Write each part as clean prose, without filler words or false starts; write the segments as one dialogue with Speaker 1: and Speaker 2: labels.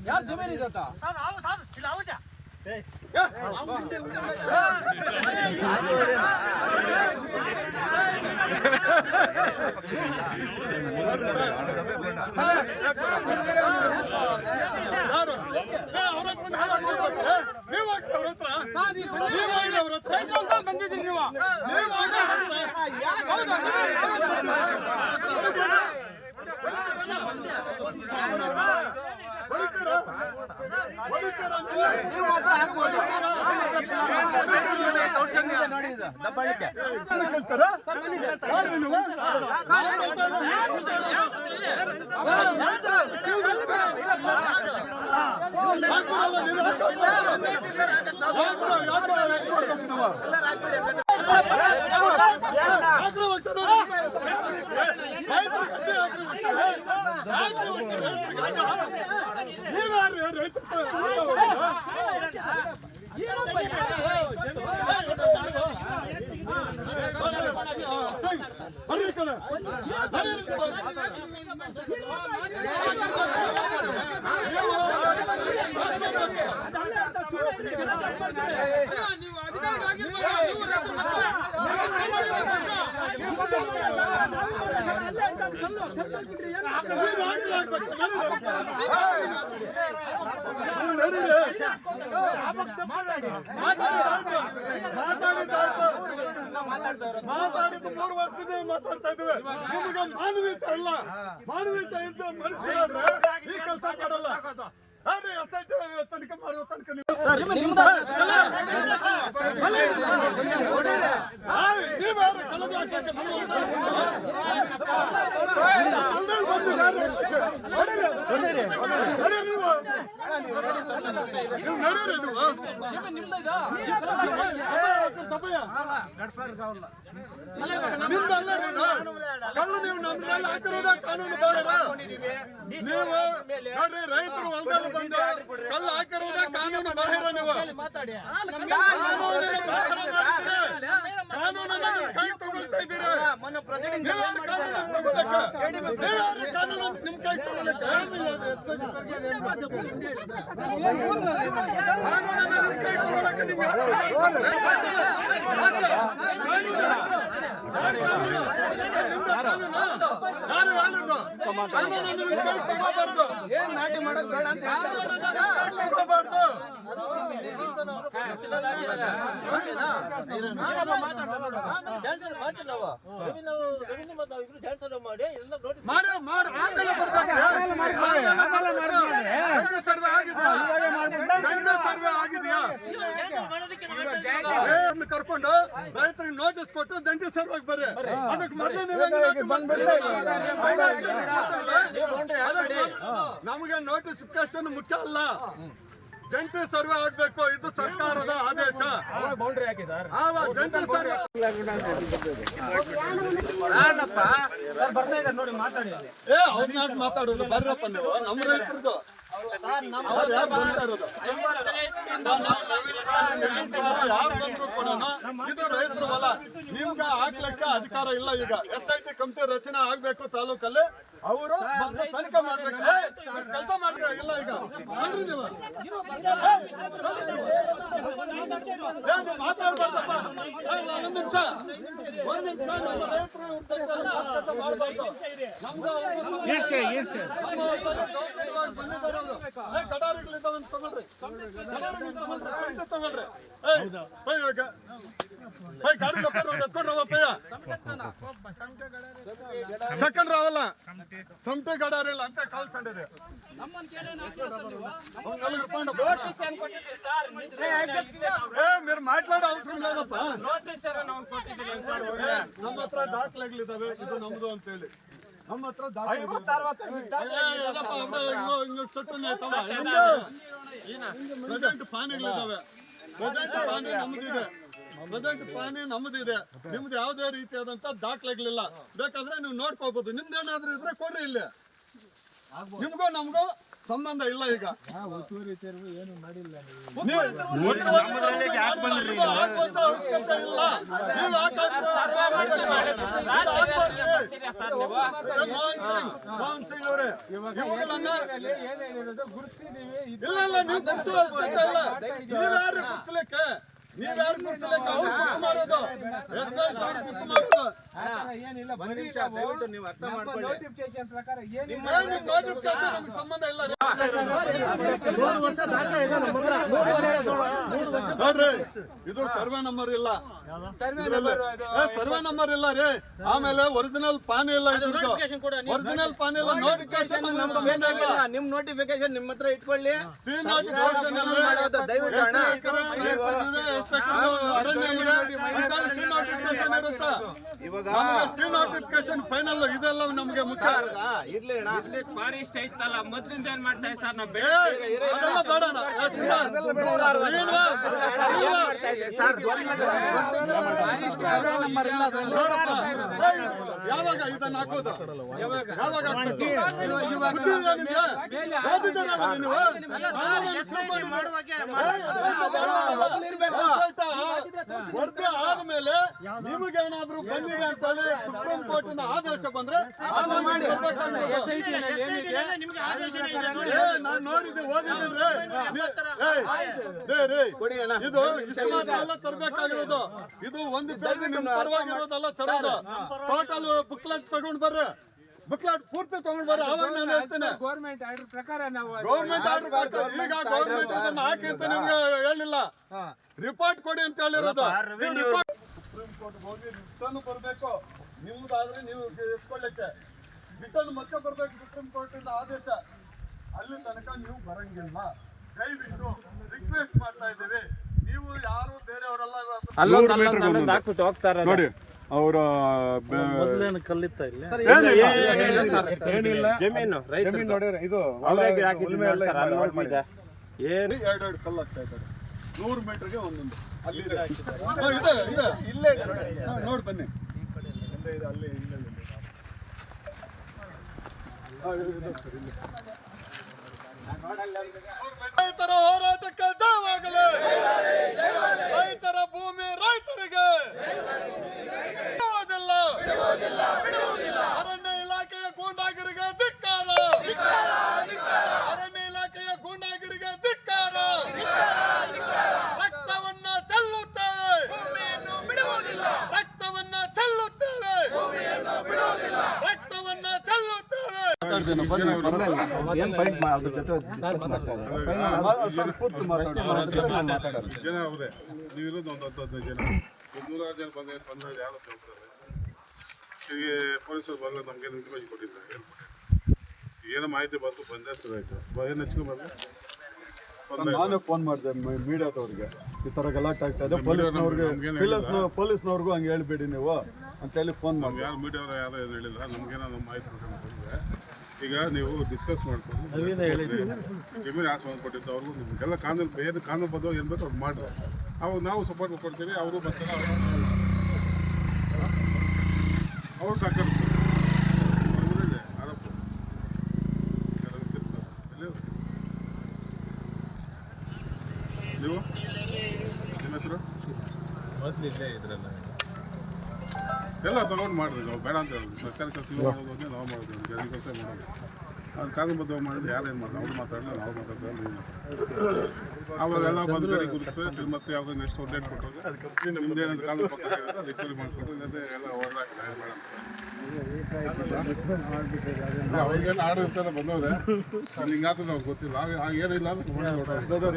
Speaker 1: ಯಾರು ಜಮೀನು ಇದೆ ಬಂದಿದ್ದೀರಿ ನೀವು
Speaker 2: ದಬ್ಬಾಳಿಕೆ ಮಾತಾಡಿದ್ದು 3 ವರ್ಷದಿಂದ ಮಾತಾಡ್ತಾ ಇದ್ದೇವೆ. ನಿಮಗೆ ಮಾನವೀಯತೆ ಅಲ್ಲ, ಮಾನವೀಯತೆ ಇದ್ದು ಮನುಷ್ಯರಾದ್ರೆ ಈ ಕೆಲಸ ಮಾಡಲ್ಲ. ತನಿಖೆ ಮಾಡುವ ತನಕ ಕಾನೂನು ಬಾಹಿರ. ನೀವು ನೋಡ್ರಿ, ರೈತರು ಹೊಲದಲ್ಲಿ ಬಂದು ಕಲ್ಲು ಹಾಕಿರೋದ ಕಾನೂನು ಬಾಹಿರ. ನೀವು ಕಾನೂನನ್ನ ನಿಮ್ ಕೈ ತಗೊಳ್ತಾ ಇದ್ದೀರಿ. ಕಾನೂನು ನಿಮ್ ಕೈ ತಗೊಳ್ಳಕ್ಕೆ ಏನ್ ನಾಟಿ ಮಾಡೋದು ಬೇಡ ಅಂತ ತಗೋಬಾರ್ದು. ಕರ್ಕೊಂಡು ರೈತರಿಗೆ ನೋಟಿಸ್ ಕೊಟ್ಟು ಜಂಟಿ ಸರ್ವೆಗೆ ಬರ್ರಿ. ಅದಕ್ಕೆ ಮೊದಲು ನಮಗೆ ನೋಟಿಫಿಕೇಶನ್ ಮುಖ್ಯ ಅಲ್ಲ, ಜಂಟಿ ಸರ್ವೆ ಆಗ್ಬೇಕು. ಇದು ಸರ್ಕಾರದ ಆದೇಶ. ಜಂಟಿ ಸರ್ವೆ ಮಾತಾಡೋದು ಬರ್ರಪ್ಪ ನೀವು. ನಮ್ಮ ರೈತರದು ಇದು ರೈತರು ಹೊಲ, ನಿಮ್ಗೆ ಹಾಕ್ಲಿಕ್ಕೆ ಅಧಿಕಾರ ಇಲ್ಲ. ಈಗ SIT ಕಮಿಟಿ ರಚನೆ ಆಗ್ಬೇಕು ತಾಲೂಕಲ್ಲಿ. ಅವರು ತನಿಖೆ ಮಾಡ್ಬೇಕು, ಕೆಲಸ ಮಾಡ್ಬೇಕು. ಇಲ್ಲ ಈಗ ನೀವು ಮಾತಾಡ್ಬಾರ್ದಪ್ಪ. ಒಂದ್ ನಿಮಿಷ ನಮ್ಮ ರೈತರು ಮಾಡಬಾರ್ದು. ನಮ್ದು ಗಡಾರಿಗಳಿದ್ದಾವೆ ತಗೊಳ್ರಿ, ತಗೊಳ್ರಿ. ಗಾಡಿ ಚಕ್ಕನ್ ರಾವಲ್ಲ, ಸಮತೆ ಗಡಾರಿಲ್ಲ ಅಂತ ಕಾಲ್ಸಂಡಿದೆ. మీరు మాట్లాడే అవసరం లేదప్ప. ನಮ್ಮ ಹತ್ರ ದಾಖಲೆಗಳಿದ್ದಾವೆ, ಇದು ನಮ್ದು ಅಂತ ಹೇಳಿ. ನಮ್ಮ ಹತ್ರ ದಾಖಲೆ ಪ್ರೆಸೆಂಟ್ ಪಾನಿಗಳಿದ್ದಾವೆ. ಪ್ರೆಸೆಂಟ್ ಪಾನಿ ನಮ್ಮದಿದೆ. ನಿಮ್ದು ಯಾವುದೇ ರೀತಿಯಾದಂತ ದಾಖಲೆಗಳಿಲ್ಲ. ಬೇಕಾದ್ರೆ ನೀವು ನೋಡ್ಕೋಬಹುದು. ನಿಮ್ದೇನಾದ್ರೂ ಇದ್ರೆ ಕೊಡ್ರಿ ಇಲ್ಲಿ. ನಿಮ್ಗೂ ನಮ್ಗೂ ಸಂಬಂಧ ಇಲ್ಲ. ಈಗ
Speaker 3: ಏನು ಮಾಡಿಲ್ಲ
Speaker 2: ಅವಶ್ಯಕತೆ ಇಲ್ಲ. ಮೋಹನ್ ಸಿಂಗ್ ಅವರೇ, ಇವುಗಳನ್ನ ಇಲ್ಲ ನೀವು ಗುರ್ತಿಸುವ ಅವಶ್ಯಕತೆ ಇಲ್ಲ. ನೀವ್ಯಾರು ಗುರ್ತಿಸ್ಲಿಕ್ಕೆ ಅವ್ರು ಗುರ್ತು ಮಾಡೋದು. ಗುರ್ತು ಮಾಡೋದು
Speaker 3: ಏನಿಲ್ಲ.
Speaker 1: ದಯವಿಟ್ಟು ನೀವು ಅರ್ಥ ಮಾಡ್ಕೊಳ್ಳಿ.
Speaker 3: ನೋಟಿಫಿಕೇಶನ್ ಪ್ರಕಾರ ಏನಿಲ್ಲ.
Speaker 2: ನೋಟಿಫಿಕೇಶನ್ ನಮ್ಗೆ ಸಂಬಂಧ ಇಲ್ಲ. ನೋಡ್ರಿ, ಇದು ಸರ್ವೆ ನಂಬರ್ ಇಲ್ಲ. ಸರ್ವೆ ನಂಬರ್ ಇಲ್ಲ ರೀ. ಆಮೇಲೆ ಒರಿಜಿನಲ್ ಪಾನಿ ಇಲ್ಲ. ಒರಿಜಿನಲ್ ಪಾನಿ ಇಲ್ಲ. ನೋಟಿಫಿಕೇಶನ್
Speaker 1: ನಿಮ್ ನೋಟಿಫಿಕೇಶನ್ ನಿಮ್ಮ ಹತ್ರ ಇಟ್ಕೊಳ್ಳಿ.
Speaker 2: ಸಿ ನೋಟಿಫಿಕೇಶನ್
Speaker 1: ದಯವಿಟ್ಟು ಅಣ್ಣ
Speaker 2: ನೋಟಿಫಿಕೇಶನ್ ಫೈನಲ್ ಇದೆಲ್ಲ ನಮ್ಗೆ ಮುಖ್ಯ.
Speaker 1: ಇರ್ಲಿ ಅಣ್ಣ.
Speaker 4: ಫಾರೆಸ್ಟ್ ಐತಲ್ಲ ಮೊದ್ಲಿಂದ ಏನ್ ಮಾಡ್ತಾ ಸರ್ ನಾವು
Speaker 2: ಅದೆಲ್ಲ ಬೇಡ ಅಣ್ಣ. ಯಾವಾಗ ಇದನ್ನ ಹಾಕೋದು? ಯಾವಾಗ ವರದಿ ಆದ್ಮೇಲೆ ನಿಮಗೇನಾದ್ರೂ ಬಂದಿದೆ ಅಂತ ಹೇಳಿ ಸುಪ್ರೀಂ ಕೋರ್ಟ್ ಇಂದ ಆದೇಶ ಬಂದ್ರೆ ನಾನ್ ನೋಡಿದ್ದೆ, ಓದಿದ್ದೀನಿ. ಇದು ಇಷ್ಟು ಮಾತ್ರ ಎಲ್ಲ ತರಬೇಕಾಗಿರೋದು. ಇದು ಒಂದು ಪೇಜ್ ನಿಮ್ ಪರವಾಗಿರೋದಲ್ಲ ತರೋದು. ಟೋಟಲ್ ಬುಕ್ಲೆಟ್ ತಗೊಂಡ್ ಬರ್ರಿ. ಬುಕ್ಲೆಟ್ ಪೂರ್ತಿ ತಗೊಂಡ್ ಬರ್ರಿ. ಅವಾಗ ನಾನು ಹೇಳ್ತೇನೆ.
Speaker 3: ಗೌರ್ಮೆಂಟ್ ಆರ್ಡರ್ ಪ್ರಕಾರ ನಾವು
Speaker 2: ಗೌರ್ಮೆಂಟ್ ಆರ್ಡರ್ ಬರ್ತಾರೆ. ಈಗ ಗೌರ್ಮೆಂಟ್ ಇದನ್ನ ಹಾಕಿ ಅಂತ ನಿಮ್ಗೆ ಹೇಳಿಲ್ಲ. ರಿಪೋರ್ಟ್ ಕೊಡಿ ಅಂತ ಹೇಳಿರೋದು. ಸುಪ್ರೀಂ ಕೋರ್ಟ್ ಹೋಗಿ ರಿಟರ್ನ್ ಬರ್ಬೇಕು. ನಿಮ್ದಾದ್ರೆ ನೀವು ಇಟ್ಕೊಳ್ಳಿಕ್ಕೆ ರಿಟರ್ನ್ ಮತ್ತೆ ಬರ್ಬೇಕು. ಸುಪ್ರೀಂ ಕೋರ್ಟ್ ಇಂದ ಆದೇಶ. ಅಲ್ಲಿ ತನಕ ನೀವು ಬರಂಗಿಲ್ಲ. ದಯವಿಟ್ಟು ರಿಕ್ವೆಸ್ಟ್ ಮಾಡ್ತಾ ಇದ್ದೀವಿ. ನೀವು ಯಾರು ಬೇರೆಯವರೆಲ್ಲ
Speaker 4: ಹಾಕ್ಬಿಟ್ಟು ಹೋಗ್ತಾರ
Speaker 2: ನೋಡಿ. ಅವರ
Speaker 3: ಕಲ್ಲಿತ್ತ ಇಲ್ಲ
Speaker 2: ಏನಿಲ್ಲ.
Speaker 4: ಜಮೀನು
Speaker 2: ನೋಡಿದ್ರೆ ಇದು
Speaker 4: ಏನು
Speaker 2: ಎರಡೆರಡು ಕಲ್ಲು ಹಾಕ್ತಾ ಇದ್ದಾರೆ. 100 ಮೀಟರ್ಗೆ ಒಂದೊಂದು. ಅಲ್ಲಿ ಇಲ್ಲೇ ನೋಡಿ ಬನ್ನಿ. ಅಲ್ಲಿ ರೈತರ ಹೋರಾಟಕ್ಕೆ ಜಯವಾಗಲಿ. ರೈತರ ಭೂಮಿ ರೈತರಿಗೆ. ಅರಣ್ಯ ಇಲಾಖೆಯ ಗೂಂಡಾಗಿರಿಗೆ ಧಿಕ್ಕಾರ. ಅರಣ್ಯ ಇಲಾಖೆಯ ಗೂಂಡಾಗಿರಿಗೆ ಧಿಕ್ಕಾರ. ರಕ್ತವನ್ನ ಚೆಲ್ಲುತ್ತೇವೆ. ರಕ್ತವನ್ನ ಚೆಲ್ಲುತ್ತೇವೆ. ರಕ್ತವನ್ನ ಚೆಲ್ಲುತ್ತೇವೆ.
Speaker 5: ಜನ ಅವರೇ ನೀವಿರೋದು ಒಂದು 10-15 ಜನ. 100 ಜನ ಬಂದಾಗ ಯಾರು ಕೇಳ್ತಾರೆ. ಈಗ ಪೊಲೀಸರು ಬಂದಾಗ ನಮ್ಗೆ ಇನ್ಫಾರ್ಮೇಷನ್ ಕೊಟ್ಟಿದ್ದಾರೆ. ಏನೋ ಮಾಹಿತಿ ಬಂತು ಬಂದಾಯ್ತು. ಏನು ಹೆಚ್ಚು ಬಂದ
Speaker 2: ನಾನೇ ಫೋನ್ ಮಾಡಿದೆ ಮೀಡಿಯಾದವ್ರಿಗೆ. ಈ ತರ ಗಲಾಟೆ ಆಗ್ತಾ ಇದೆ. ಪೊಲೀಸ್ನವ್ರಿಗೂ ಹಂಗೆ ಹೇಳ್ಬೇಡಿ ನೀವು ಅಂತ ಹೇಳಿ ಫೋನ್ ಮಾಡಿ.
Speaker 5: ಯಾರು ಮೀಡಿಯಾವ್ರು ಯಾರು ಏನು ಹೇಳಿಲ್ಲ. ನಮ್ಗೇನೋ ನಮ್ಮ ಮಾಹಿತಿ ಬಂದಿದೆ. ಈಗ ನೀವು ಡಿಸ್ಕಸ್ ಮಾಡ್ಕೊಂಡು ಜಮೀನು ಯಾರು ಸಂಬಂಧಪಟ್ಟಿದ್ದು ಅವ್ರಿಗೂ ನಿಮಗೆಲ್ಲ ಕಾನೂನು ಏನು ಕಾನೂನು ಬದ್ಧವಾಗಿ ಏನು ಬೇಕು ಅವ್ರು ಮಾಡ್ರಿ. ಅವಾಗ ನಾವು ಸಪೋರ್ಟ್ ಕೊಡ್ತೀವಿ. ಅವರು ಬರ್ತಾರೆ. ಅವ್ರು ಸಾಕಾಗುತ್ತೆ ಆರೋಪ. ನೀವು ನಿಮ್ಮ ಹೆಸರು ಎಲ್ಲ ತಗೊಂಡು ಮಾಡ್ರಿ. ನಾವು ಬೇಡ ಅಂತ ಹೇಳೋದು. ಸರ್ಕಾರಿ ಕೆಲಸ ಮಾಡೋದು ನಾವು ಮಾಡೋದು. ಜನ ಕೆಲಸ ಮಾಡೋದು. ಅದು ಕಾನೂನುಬದ್ಧವಾಗಿ ಮಾಡಿದ್ರೆ ಯಾರೇನು ಮಾಡೋದು. ಅವ್ರು ಮಾತಾಡಲ್ಲ, ನಾವು ಮಾತಾಡ್ತಾರೆ, ನೀವು ಮಾತಾಡ್ತಾರೆ. ಅವಾಗೆಲ್ಲ ಬಂದು ಕಡೆ ಗುರುತಿಸಿ ಮತ್ತೆ ಯಾವಾಗ ನೆಕ್ಸ್ಟ್ ಡೇಟ್ ಕೊಟ್ಟರೆ ನಿಮ್ದೇನಾದ್ರು ಕಾನೂನು ಪ್ರಕಾರ ಇರುತ್ತೆ ಅದು ರಿಕ್ವರಿ ಮಾಡಿಕೊಟ್ಟು ಇಲ್ಲದೆ ಎಲ್ಲ ಹೊರಡಾಕ್ತಾರೆ. ಅವ್ರಿಗೇನು ಆರ್ಡರ್ ಇರ್ತಾರೆ ಬಂದವ್ರೆ. ಅದು ಹಿಂಗಾಗ್ತದೆ ನಮ್ಗೆ ಗೊತ್ತಿಲ್ಲ. ಏನಿಲ್ಲ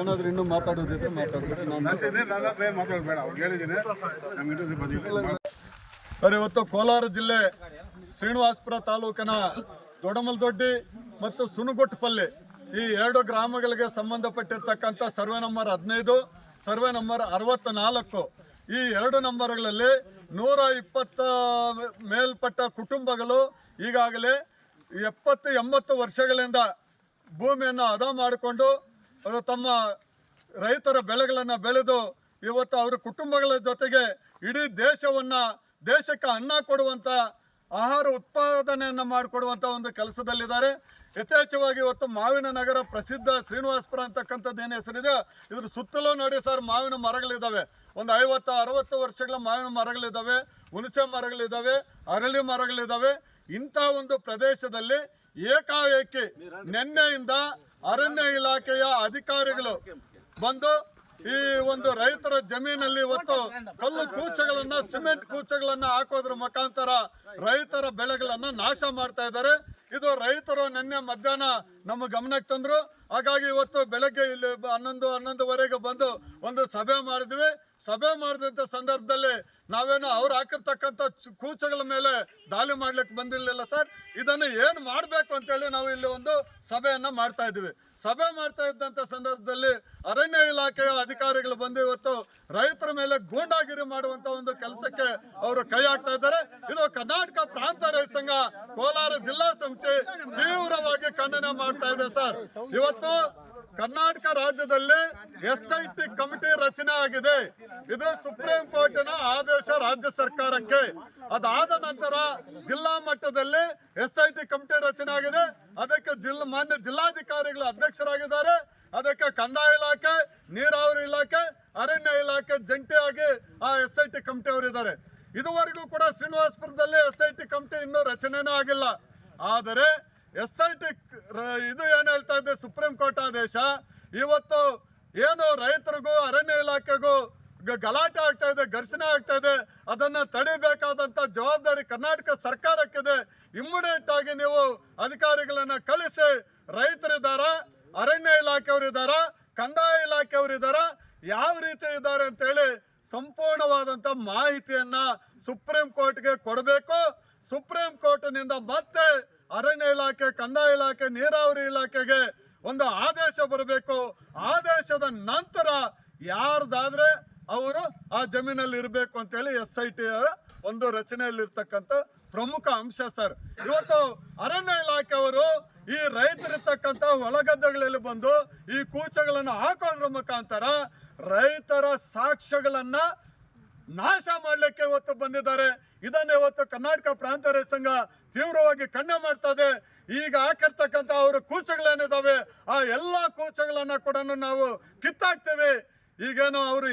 Speaker 2: ಏನಾದ್ರು ಇನ್ನೂ ಮಾತಾಡೋದಿದ್ರೆ ಮಾತಾಡ್ತಾರೆ.
Speaker 5: ನಾನು ಮಾತಾಡಬೇಡ. ಅವ್ರಿಗೆ ಹೇಳಿದ್ದೀನಿ ನಮ್ಗೆ ಇಂಟರ್ವ್ಯೂ ಬಂದಿಲ್ಲ.
Speaker 2: ಸರ್, ಇವತ್ತು ಕೋಲಾರ ಜಿಲ್ಲೆ ಶ್ರೀನಿವಾಸಪುರ ತಾಲೂಕಿನ ದೊಡ್ಡಮಲ್ದೊಡ್ಡಿ ಮತ್ತು ಸುನುಗುಟ್ಟಪಲ್ಲಿ ಈ 2 ಗ್ರಾಮಗಳಿಗೆ ಸಂಬಂಧಪಟ್ಟಿರ್ತಕ್ಕಂಥ ಸರ್ವೆ ನಂಬರ್ 15, ಸರ್ವೆ ನಂಬರ್ 64 ಈ 2 ನಂಬರ್ಗಳಲ್ಲಿ 120 ಮೇಲ್ಪಟ್ಟ ಕುಟುಂಬಗಳು ಈಗಾಗಲೇ 70-80 ವರ್ಷಗಳಿಂದ ಭೂಮಿಯನ್ನು ಹದ ಮಾಡಿಕೊಂಡು ತಮ್ಮ ರೈತರ ಬೆಳೆಗಳನ್ನು ಬೆಳೆದು ಇವತ್ತು ಅವರ ಕುಟುಂಬಗಳ ಜೊತೆಗೆ ಇಡೀ ದೇಶಕ್ಕೆ ಅನ್ನ ಕೊಡುವಂಥ ಆಹಾರ ಉತ್ಪಾದನೆಯನ್ನು ಮಾಡಿಕೊಡುವಂಥ ಒಂದು ಕೆಲಸದಲ್ಲಿದ್ದಾರೆ. ಯಥೇಚ್ಛವಾಗಿ ಇವತ್ತು ಮಾವಿನ ನಗರ ಪ್ರಸಿದ್ಧ ಶ್ರೀನಿವಾಸಪುರ ಅಂತಕ್ಕಂಥದ್ದು ಏನು ಹೆಸರಿದೆ, ಇದ್ರ ಸುತ್ತಲೂ ನೋಡಿ ಸರ್ ಮಾವಿನ ಮರಗಳಿದ್ದಾವೆ. ಒಂದು 50-60 ವರ್ಷಗಳ ಮಾವಿನ ಮರಗಳಿದ್ದಾವೆ, ಹುಣಸೆ ಮರಗಳಿದ್ದಾವೆ, ಅರಳಿ ಮರಗಳಿದ್ದಾವೆ. ಇಂಥ ಒಂದು ಪ್ರದೇಶದಲ್ಲಿ ಏಕಾಏಕಿ ನಿನ್ನೆಯಿಂದ ಅರಣ್ಯ ಇಲಾಖೆಯ ಅಧಿಕಾರಿಗಳು ಬಂದು ಈ ಒಂದು ರೈತರ ಜಮೀನಲ್ಲಿ ಇವತ್ತು ಕಲ್ಲು ಕೂಚಗಳನ್ನ, ಸಿಮೆಂಟ್ ಕೂಚಗಳನ್ನ ಹಾಕೋದ್ರ ಮುಖಾಂತರ ರೈತರ ಬೆಳೆಗಳನ್ನ ನಾಶ ಮಾಡ್ತಾ ಇದ್ದಾರೆ. ಇದು ರೈತರು ನಿನ್ನೆ ಮಧ್ಯಾಹ್ನ ನಮ್ಮ ಗಮನಕ್ಕೆ ತಂದ್ರು. ಹಾಗಾಗಿ ಇವತ್ತು ಬೆಳಗ್ಗೆ ಇಲ್ಲಿ 11-11:30 ಬಂದು ಒಂದು ಸಭೆ ಮಾಡಿದ್ವಿ. ಸಭೆ ಮಾಡಿದಂಥ ಸಂದರ್ಭದಲ್ಲಿ ನಾವೇನು ಅವ್ರು ಹಾಕಿರ್ತಕ್ಕಂಥ ಕೂಚಗಳ ಮೇಲೆ ದಾಳಿ ಮಾಡ್ಲಿಕ್ಕೆ ಬಂದಿರಲಿಲ್ಲ ಸರ್. ಇದನ್ನು ಏನು ಮಾಡಬೇಕು ಅಂತೇಳಿ ನಾವು ಇಲ್ಲಿ ಒಂದು ಸಭೆಯನ್ನು ಮಾಡ್ತಾ ಇದ್ವಿ. ಸಭೆ ಮಾಡ್ತಾ ಇದ್ದಂಥ ಸಂದರ್ಭದಲ್ಲಿ ಅರಣ್ಯ ಇಲಾಖೆಯ ಅಧಿಕಾರಿಗಳು ಬಂದು ಇವತ್ತು ರೈತರ ಮೇಲೆ ಗೂಂಡಾಗಿರಿ ಮಾಡುವಂತ ಒಂದು ಕೆಲಸಕ್ಕೆ ಅವರು ಕೈ ಹಾಕ್ತಾ ಇದ್ದಾರೆ. ಇದು ಕರ್ನಾಟಕ ಪ್ರಾಂತ ರೈತ ಸಂಘ ಕೋಲಾರ ಜಿಲ್ಲಾ ಸಮಿತಿ ತೀವ್ರವಾಗಿ ಖಂಡನೆ ಮಾಡ್ತಾ ಇದೆ ಸರ್. ಇವತ್ತು ಕರ್ನಾಟಕ ರಾಜ್ಯದಲ್ಲಿ SIT ಕಮಿಟಿ ರಚನೆ ಆಗಿದೆ. ಇದು ಸುಪ್ರೀಂ ಕೋರ್ಟಿನ ಆದೇಶ ರಾಜ್ಯ ಸರ್ಕಾರಕ್ಕೆ. ಅದಾದ ನಂತರ ಜಿಲ್ಲಾ ಮಟ್ಟದಲ್ಲಿ SIT ಕಮಿಟಿ ರಚನೆ ಆಗಿದೆ. ಅದಕ್ಕೆ ಮಾನ್ಯ ಜಿಲ್ಲಾಧಿಕಾರಿಗಳು ಅಧ್ಯಕ್ಷರಾಗಿದ್ದಾರೆ. ಅದಕ್ಕೆ ಕಂದಾಯ ಇಲಾಖೆ, ನೀರಾವರಿ ಇಲಾಖೆ, ಅರಣ್ಯ ಇಲಾಖೆ ಜಂಟಿಯಾಗಿ ಆ SIT ಕಮಿಟಿ ಅವರಿದ್ದಾರೆ. ಇದುವರೆಗೂ ಕೂಡ ಶ್ರೀನಿವಾಸಪುರದಲ್ಲಿ SIT ಕಮಿಟಿ ಇನ್ನೂ ರಚನೆನೇ ಆಗಿಲ್ಲ. ಆದರೆ SIT ಇದು ಏನು ಹೇಳ್ತಾ ಇದೆ, ಸುಪ್ರೀಂ ಕೋರ್ಟ್ ಆದೇಶ ಇವತ್ತು ಏನು ರೈತರಿಗೂ ಅರಣ್ಯ ಇಲಾಖೆಗೂ ಗಲಾಟೆ ಆಗ್ತಾ ಇದೆ, ಘರ್ಷಣೆ ಆಗ್ತಾ ಇದೆ, ಅದನ್ನು ತಡಿಬೇಕಾದಂಥ ಜವಾಬ್ದಾರಿ ಕರ್ನಾಟಕ ಸರ್ಕಾರಕ್ಕಿದೆ. ಇಮ್ಮಿಡಿಯೇಟ್ ಆಗಿ ನೀವು ಅಧಿಕಾರಿಗಳನ್ನ ಕಳಿಸಿ, ರೈತರಿದ್ದಾರ, ಅರಣ್ಯ ಇಲಾಖೆಯವರಿದ್ದಾರ, ಕಂದಾಯ ಇಲಾಖೆಯವರಿದ್ದಾರ, ಯಾವ ರೀತಿ ಇದ್ದಾರೆ ಅಂತೇಳಿ ಸಂಪೂರ್ಣವಾದಂಥ ಮಾಹಿತಿಯನ್ನ ಸುಪ್ರೀಂ ಕೋರ್ಟ್ಗೆ ಕೊಡಬೇಕು. ಸುಪ್ರೀಂ ಕೋರ್ಟ್ನಿಂದ ಮತ್ತೆ ಅರಣ್ಯ ಇಲಾಖೆ, ಕಂದಾಯ ಇಲಾಖೆ, ನೀರಾವರಿ ಇಲಾಖೆಗೆ ಒಂದು ಆದೇಶ ಬರಬೇಕು. ಆದೇಶದ ನಂತರ ಯಾರ್ದಾದ್ರೆ ಅವರು ಆ ಜಮೀನಲ್ಲಿ ಇರಬೇಕು ಅಂತೇಳಿ SIT ಒಂದು ರಚನೆಯಲ್ಲಿರ್ತಕ್ಕಂಥ ಪ್ರಮುಖ ಅಂಶ ಸರ್. ಇವತ್ತು ಅರಣ್ಯ ಇಲಾಖೆಯವರು ಈ ರೈತರಿರ್ತಕ್ಕಂಥ ಹೊಲಗದ್ದೆಗಳಲ್ಲಿ ಬಂದು ಈ ಕೂಚಗಳನ್ನು ಹಾಕೋದ್ರ ಮುಖಾಂತರ ರೈತರ ಸಾಕ್ಷ್ಯಗಳನ್ನ ನಾಶ ಮಾಡಲಿಕ್ಕೆ ಇವತ್ತು ಬಂದಿದ್ದಾರೆ. ಇದನ್ನು ಇವತ್ತು ಕರ್ನಾಟಕ ಪ್ರಾಂತ ರೈತ ಸಂಘ ತೀವ್ರವಾಗಿ ಖಂಡನೆ ಮಾಡ್ತಾ ಇದೆ. ಈಗ ಹಾಕಿರ್ತಕ್ಕಂಥ ಅವರ ಕೂಚಗಳೇನಿದಾವೆ ಆ ಎಲ್ಲ ಕೂಚಗಳನ್ನ ಕೂಡ ನಾವು ಕಿತ್ತಾಕ್ತೇವೆ. ಈಗೇನು ಅವರು